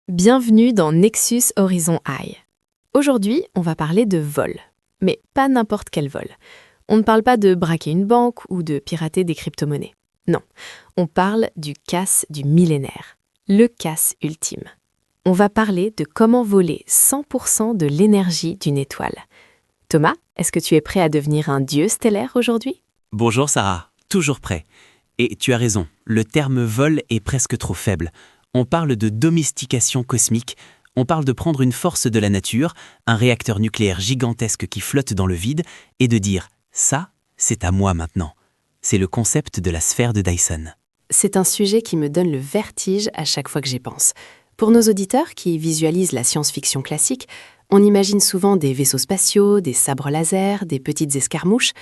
Bienvenue dans Nexus Horizon High. Aujourd'hui, on va parler de vol. Mais pas n'importe quel vol. On ne parle pas de braquer une banque ou de pirater des crypto-monnaies. Non, on parle du casse du millénaire. Le casse ultime. On va parler de comment voler 100% de l'énergie d'une étoile. Thomas, est-ce que tu es prêt à devenir un dieu stellaire aujourd'hui? Bonjour Sarah, toujours prêt. Et tu as raison, le terme vol est presque trop faible. On parle de domestication cosmique, on parle de prendre une force de la nature, un réacteur nucléaire gigantesque qui flotte dans le vide, et de dire « ça, c'est à moi maintenant ». C'est le concept de la sphère de Dyson. C'est un sujet qui me donne le vertige à chaque fois que j'y pense. Pour nos auditeurs qui visualisent la science-fiction classique, on imagine souvent des vaisseaux spatiaux, des sabres laser, des petites escarmouches,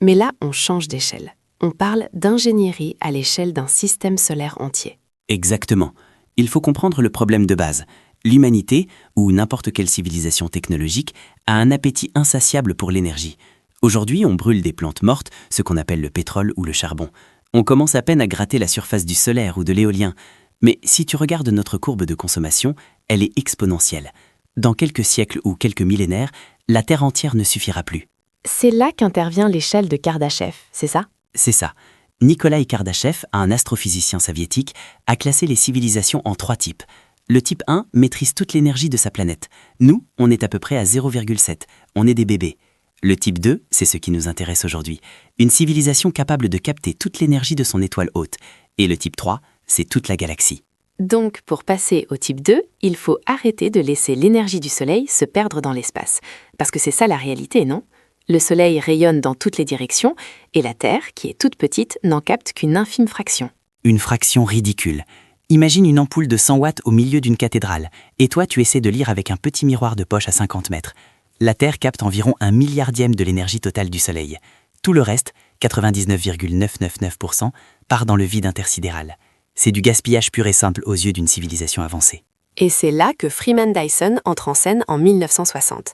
mais là, on change d'échelle. On parle d'ingénierie à l'échelle d'un système solaire entier. Exactement. Il faut comprendre le problème de base. L'humanité, ou n'importe quelle civilisation technologique, a un appétit insatiable pour l'énergie. Aujourd'hui, on brûle des plantes mortes, ce qu'on appelle le pétrole ou le charbon. On commence à peine à gratter la surface du solaire ou de l'éolien. Mais si tu regardes notre courbe de consommation, elle est exponentielle. Dans quelques siècles ou quelques millénaires, la Terre entière ne suffira plus. C'est là qu'intervient l'échelle de Kardashev, c'est ça? C'est ça. Nikolai Kardashev, un astrophysicien soviétique, a classé les civilisations en 3 types. Le type 1 maîtrise toute l'énergie de sa planète. Nous, on est à peu près à 0,7. On est des bébés. Le type 2, c'est ce qui nous intéresse aujourd'hui. Une civilisation capable de capter toute l'énergie de son étoile hôte. Et le type 3, c'est toute la galaxie. Donc, pour passer au type 2, il faut arrêter de laisser l'énergie du Soleil se perdre dans l'espace. Parce que c'est ça la réalité, non? Le Soleil rayonne dans toutes les directions, et la Terre, qui est toute petite, n'en capte qu'une infime fraction. Une fraction ridicule. Imagine une ampoule de 100 watts au milieu d'une cathédrale, et toi tu essaies de lire avec un petit miroir de poche à 50 mètres. La Terre capte environ 1/1000 de l'énergie totale du Soleil. Tout le reste, 99,999%, part dans le vide intersidéral. C'est du gaspillage pur et simple aux yeux d'une civilisation avancée. Et c'est là que Freeman Dyson entre en scène en 1960.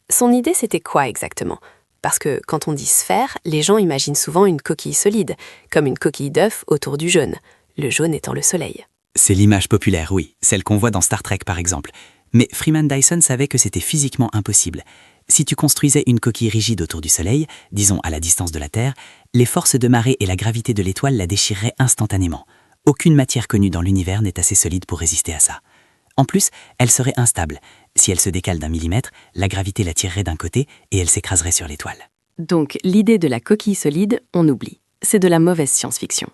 Son idée, c'était quoi exactement? Parce que quand on dit sphère, les gens imaginent souvent une coquille solide, comme une coquille d'œuf autour du jaune, le jaune étant le Soleil. C'est l'image populaire, oui, celle qu'on voit dans Star Trek par exemple. Mais Freeman Dyson savait que c'était physiquement impossible. Si tu construisais une coquille rigide autour du Soleil, disons à la distance de la Terre, les forces de marée et la gravité de l'étoile la déchireraient instantanément. Aucune matière connue dans l'univers n'est assez solide pour résister à ça. En plus, elle serait instable. Si elle se décale d'1 millimètre, la gravité la tirerait d'un côté et elle s'écraserait sur l'étoile. Donc, l'idée de la coquille solide, on oublie. C'est de la mauvaise science-fiction.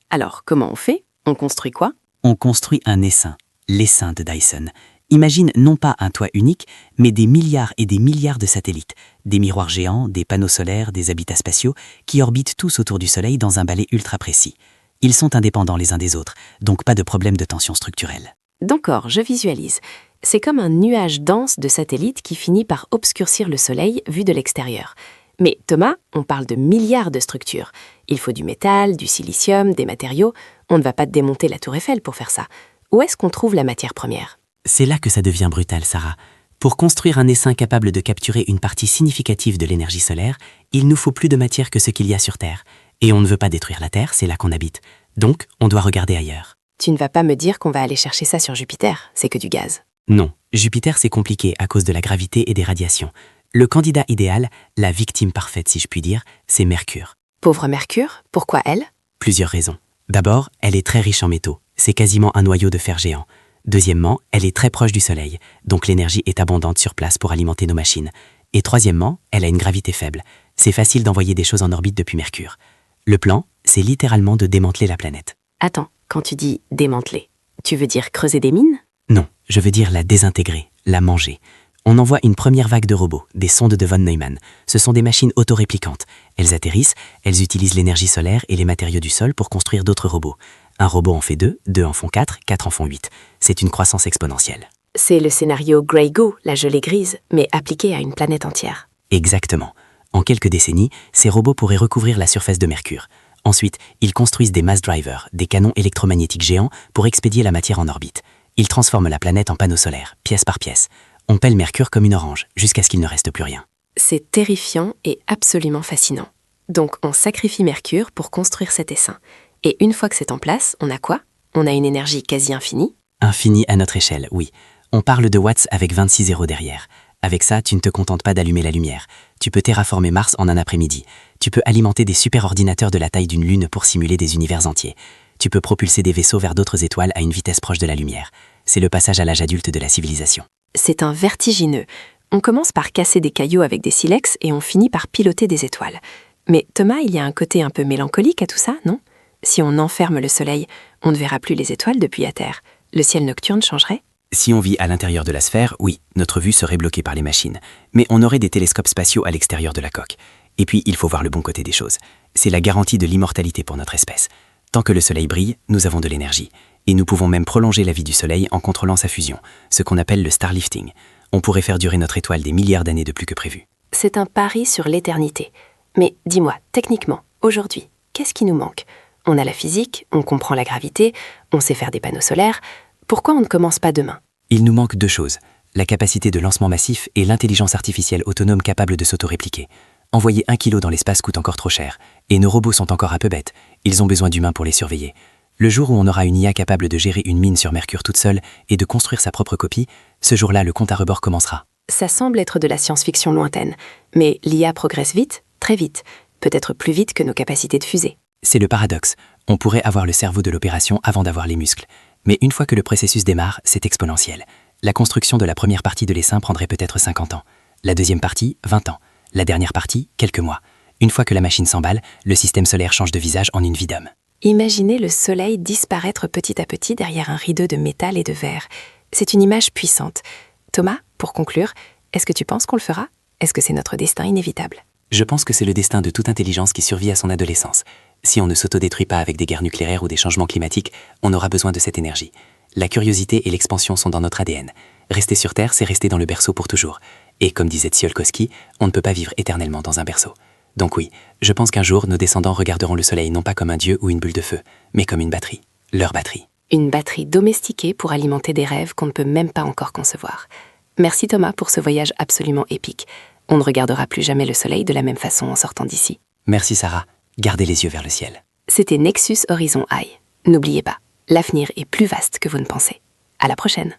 Alors, comment on fait? On construit quoi? On construit un essaim, l'essaim de Dyson. Imagine non pas un toit unique, mais des milliards et des milliards de satellites, des miroirs géants, des panneaux solaires, des habitats spatiaux, qui orbitent tous autour du Soleil dans un balai ultra précis. Ils sont indépendants les uns des autres, donc pas de problème de tension structurelle. D'accord, je visualise. C'est comme un nuage dense de satellites qui finit par obscurcir le Soleil vu de l'extérieur. Mais Thomas, on parle de milliards de structures. Il faut du métal, du silicium, des matériaux. On ne va pas démonter la tour Eiffel pour faire ça. Où est-ce qu'on trouve la matière première? C'est là que ça devient brutal, Sarah. Pour construire un essaim capable de capturer une partie significative de l'énergie solaire, il nous faut plus de matière que ce qu'il y a sur Terre. Et on ne veut pas détruire la Terre, c'est là qu'on habite. Donc, on doit regarder ailleurs. Tu ne vas pas me dire qu'on va aller chercher ça sur Jupiter, c'est que du gaz. Non, Jupiter c'est compliqué à cause de la gravité et des radiations. Le candidat idéal, la victime parfaite si je puis dire, c'est Mercure. Pauvre Mercure, pourquoi elle? Plusieurs raisons. D'abord, elle est très riche en métaux, c'est quasiment un noyau de fer géant. Deuxièmement, elle est très proche du Soleil, donc l'énergie est abondante sur place pour alimenter nos machines. Et troisièmement, elle a une gravité faible. C'est facile d'envoyer des choses en orbite depuis Mercure. Le plan, c'est littéralement de démanteler la planète. Attends, quand tu dis démanteler, tu veux dire creuser des mines? Non, je veux dire la désintégrer, la manger. On envoie une première vague de robots, des sondes de von Neumann. Ce sont des machines autoréplicantes. Elles atterrissent, elles utilisent l'énergie solaire et les matériaux du sol pour construire d'autres robots. Un robot en fait 2, 2 en font 4, 4 en font 8. C'est une croissance exponentielle. C'est le scénario Grey Goo, la gelée grise, mais appliqué à une planète entière. Exactement. En quelques décennies, ces robots pourraient recouvrir la surface de Mercure. Ensuite, ils construisent des mass drivers, des canons électromagnétiques géants pour expédier la matière en orbite. Ils transforment la planète en panneau solaire, pièce par pièce. On pèle Mercure comme une orange, jusqu'à ce qu'il ne reste plus rien. C'est terrifiant et absolument fascinant. Donc on sacrifie Mercure pour construire cet essaim. Et une fois que c'est en place, on a quoi? On a une énergie quasi infinie. Infini à notre échelle, oui. On parle de watts avec 26 zéros derrière. Avec ça, tu ne te contentes pas d'allumer la lumière. Tu peux terraformer Mars en un après-midi. Tu peux alimenter des superordinateurs de la taille d'une lune pour simuler des univers entiers. Tu peux propulser des vaisseaux vers d'autres étoiles à une vitesse proche de la lumière. C'est le passage à l'âge adulte de la civilisation. C'est un vertigineux. On commence par casser des cailloux avec des silex et on finit par piloter des étoiles. Mais Thomas, il y a un côté un peu mélancolique à tout ça, non? Si on enferme le Soleil, on ne verra plus les étoiles depuis la Terre. Le ciel nocturne changerait? Si on vit à l'intérieur de la sphère, oui, notre vue serait bloquée par les machines. Mais on aurait des télescopes spatiaux à l'extérieur de la coque. Et puis, il faut voir le bon côté des choses. C'est la garantie de l'immortalité pour notre espèce. Tant que le Soleil brille, nous avons de l'énergie. Et nous pouvons même prolonger la vie du Soleil en contrôlant sa fusion, ce qu'on appelle le starlifting. On pourrait faire durer notre étoile des milliards d'années de plus que prévu. C'est un pari sur l'éternité. Mais dis-moi, techniquement, aujourd'hui, qu'est-ce qui nous manque? On a la physique, on comprend la gravité, on sait faire des panneaux solaires. Pourquoi on ne commence pas demain? Il nous manque deux choses, la capacité de lancement massif et l'intelligence artificielle autonome capable de s'autorépliquer. Envoyer 1 kilo dans l'espace coûte encore trop cher, et nos robots sont encore un peu bêtes, ils ont besoin d'humains pour les surveiller. Le jour où on aura une IA capable de gérer une mine sur Mercure toute seule et de construire sa propre copie, ce jour-là, le compte à rebours commencera. Ça semble être de la science-fiction lointaine, mais l'IA progresse vite, très vite, peut-être plus vite que nos capacités de fusée. C'est le paradoxe, on pourrait avoir le cerveau de l'opération avant d'avoir les muscles. Mais une fois que le processus démarre, c'est exponentiel. La construction de la première partie de l'essaim prendrait peut-être 50 ans. La deuxième partie, 20 ans. La dernière partie, quelques mois. Une fois que la machine s'emballe, le système solaire change de visage en une vie d'homme. Imaginez le Soleil disparaître petit à petit derrière un rideau de métal et de verre. C'est une image puissante. Thomas, pour conclure, est-ce que tu penses qu'on le fera? Est-ce que c'est notre destin inévitable? Je pense que c'est le destin de toute intelligence qui survit à son adolescence. Si on ne s'autodétruit pas avec des guerres nucléaires ou des changements climatiques, on aura besoin de cette énergie. La curiosité et l'expansion sont dans notre ADN. Rester sur Terre, c'est rester dans le berceau pour toujours. Et comme disait Tsiolkovsky, on ne peut pas vivre éternellement dans un berceau. Donc oui, je pense qu'un jour, nos descendants regarderont le Soleil non pas comme un dieu ou une bulle de feu, mais comme une batterie. Leur batterie. Une batterie domestiquée pour alimenter des rêves qu'on ne peut même pas encore concevoir. Merci Thomas pour ce voyage absolument épique. On ne regardera plus jamais le Soleil de la même façon en sortant d'ici. Merci Sarah, gardez les yeux vers le ciel. C'était Nexus Horizon High. N'oubliez pas, l'avenir est plus vaste que vous ne pensez. À la prochaine.